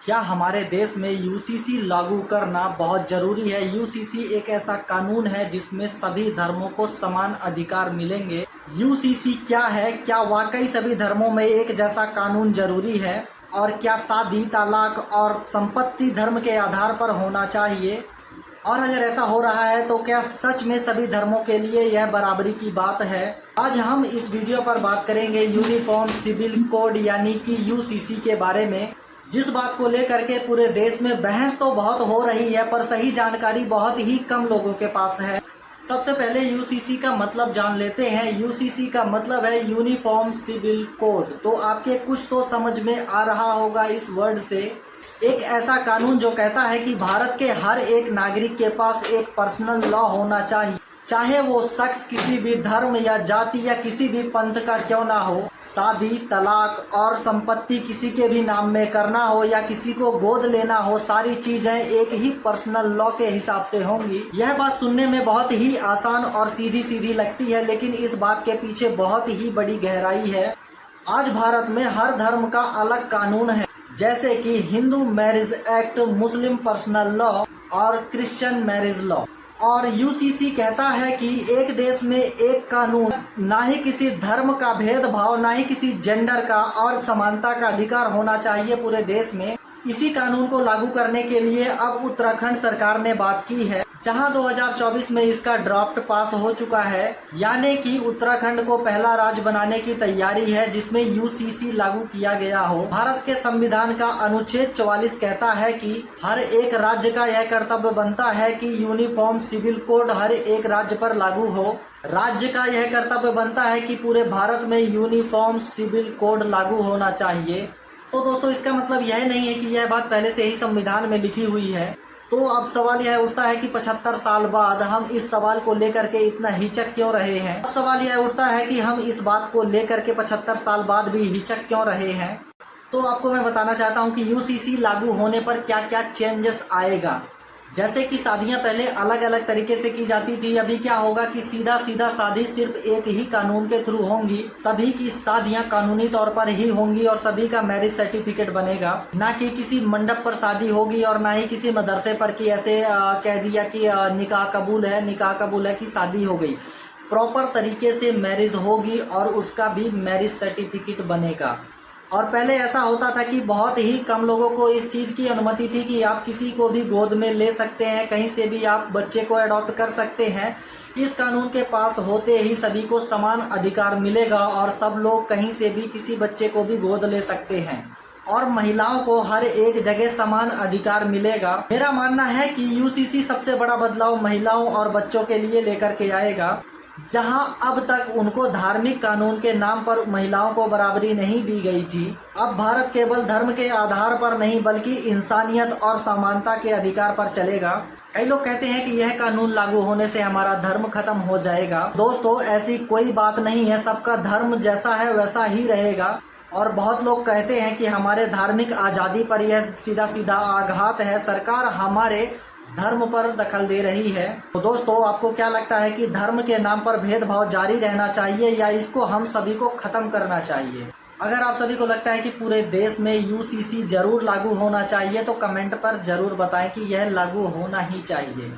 क्या हमारे देश में यूसीसी लागू करना बहुत ज़रूरी है? यूसीसी एक ऐसा कानून है जिसमें सभी धर्मों को समान अधिकार मिलेंगे। यूसीसी क्या है? क्या वाकई सभी धर्मों में एक जैसा कानून ज़रूरी है? और क्या शादी, तलाक और संपत्ति धर्म के आधार पर होना चाहिए? और अगर ऐसा हो रहा है तो क्या सच में सभी धर्मों के लिए यह बराबरी की बात है? आज हम इस वीडियो पर बात करेंगे यूनिफॉर्म सिविल कोड यानी कि यूसीसी के बारे में, जिस बात को लेकर के पूरे देश में बहस तो बहुत हो रही है पर सही जानकारी बहुत ही कम लोगों के पास है। सबसे पहले यूसीसी का मतलब जान लेते हैं। यूसीसी का मतलब है यूनिफॉर्म सिविल कोड। तो आपके कुछ तो समझ में आ रहा होगा इस वर्ड से। एक ऐसा कानून जो कहता है कि भारत के हर एक नागरिक के पास एक पर्सनल लॉ होना चाहिए, चाहे वो शख्स किसी भी धर्म या जाति या किसी भी पंथ का क्यों ना हो। शादी, तलाक और संपत्ति किसी के भी नाम में करना हो या किसी को गोद लेना हो, सारी चीजें एक ही पर्सनल लॉ के हिसाब से होंगी। यह बात सुनने में बहुत ही आसान और सीधी सीधी लगती है, लेकिन इस बात के पीछे बहुत ही बड़ी गहराई है। आज भारत में हर धर्म का अलग कानून है, जैसे कि हिंदू मैरिज एक्ट, मुस्लिम पर्सनल लॉ और क्रिश्चियन मैरिज लॉ। और यूसीसी कहता है कि एक देश में एक कानून, ना ही किसी धर्म का भेदभाव, ना ही किसी जेंडर का, और समानता का अधिकार होना चाहिए पूरे देश में। इसी कानून को लागू करने के लिए अब उत्तराखंड सरकार ने बात की है, जहां 2024 में इसका ड्राफ्ट पास हो चुका है। यानी कि उत्तराखंड को पहला राज्य बनाने की तैयारी है जिसमें यूसीसी लागू किया गया हो। भारत के संविधान का अनुच्छेद 44 कहता है कि हर एक राज्य का यह कर्तव्य बनता है कि यूनिफॉर्म सिविल कोड हर एक राज्य पर लागू हो। राज्य का यह कर्तव्य बनता है कि पूरे भारत में यूनिफॉर्म सिविल कोड लागू होना चाहिए। तो दोस्तों, इसका मतलब यह नहीं है कि यह बात पहले से ही संविधान में लिखी हुई है। तो अब सवाल यह उठता है कि 75 साल बाद हम इस सवाल को लेकर के इतना हिचक क्यों रहे हैं। अब सवाल यह उठता है कि हम इस बात को लेकर के 75 साल बाद भी हिचक क्यों रहे हैं। तो आपको मैं बताना चाहता हूं कि यूसीसी लागू होने पर क्या क्या चेंजेस आएगा। जैसे कि शादियां पहले अलग अलग तरीके से की जाती थी, अभी क्या होगा कि सीधा सीधा शादी सिर्फ एक ही कानून के थ्रू होंगी। सभी की शादियां कानूनी तौर पर ही होंगी और सभी का मैरिज सर्टिफिकेट बनेगा। ना कि किसी मंडप पर शादी होगी और ना ही किसी मदरसे पर कि ऐसे कह दिया कि निकाह कबूल है कि शादी हो गई। प्रॉपर तरीके से मैरिज होगी और उसका भी मैरिज सर्टिफिकेट बनेगा। और पहले ऐसा होता था कि बहुत ही कम लोगों को इस चीज़ की अनुमति थी कि आप किसी को भी गोद में ले सकते हैं, कहीं से भी आप बच्चे को अडॉप्ट कर सकते हैं। इस कानून के पास होते ही सभी को समान अधिकार मिलेगा और सब लोग कहीं से भी किसी बच्चे को भी गोद ले सकते हैं और महिलाओं को हर एक जगह समान अधिकार मिलेगा। मेरा मानना है कि यूसीसी सबसे बड़ा बदलाव महिलाओं और बच्चों के लिए लेकर के आएगा। जहां अब तक उनको धार्मिक कानून के नाम पर महिलाओं को बराबरी नहीं दी गई थी, अब भारत केवल धर्म के आधार पर नहीं बल्कि इंसानियत और समानता के अधिकार पर चलेगा। कई लोग कहते हैं कि यह कानून लागू होने से हमारा धर्म खत्म हो जाएगा। दोस्तों, ऐसी कोई बात नहीं है, सबका धर्म जैसा है वैसा ही रहेगा। और बहुत लोग कहते हैं कि हमारे धार्मिक आज़ादी पर यह सीधा सीधा आघात है, सरकार हमारे धर्म पर दखल दे रही है। तो दोस्तों, आपको क्या लगता है कि धर्म के नाम पर भेदभाव जारी रहना चाहिए या इसको हम सभी को खत्म करना चाहिए? अगर आप सभी को लगता है कि पूरे देश में यूसीसी जरूर लागू होना चाहिए तो कमेंट पर जरूर बताएं कि यह लागू होना ही चाहिए।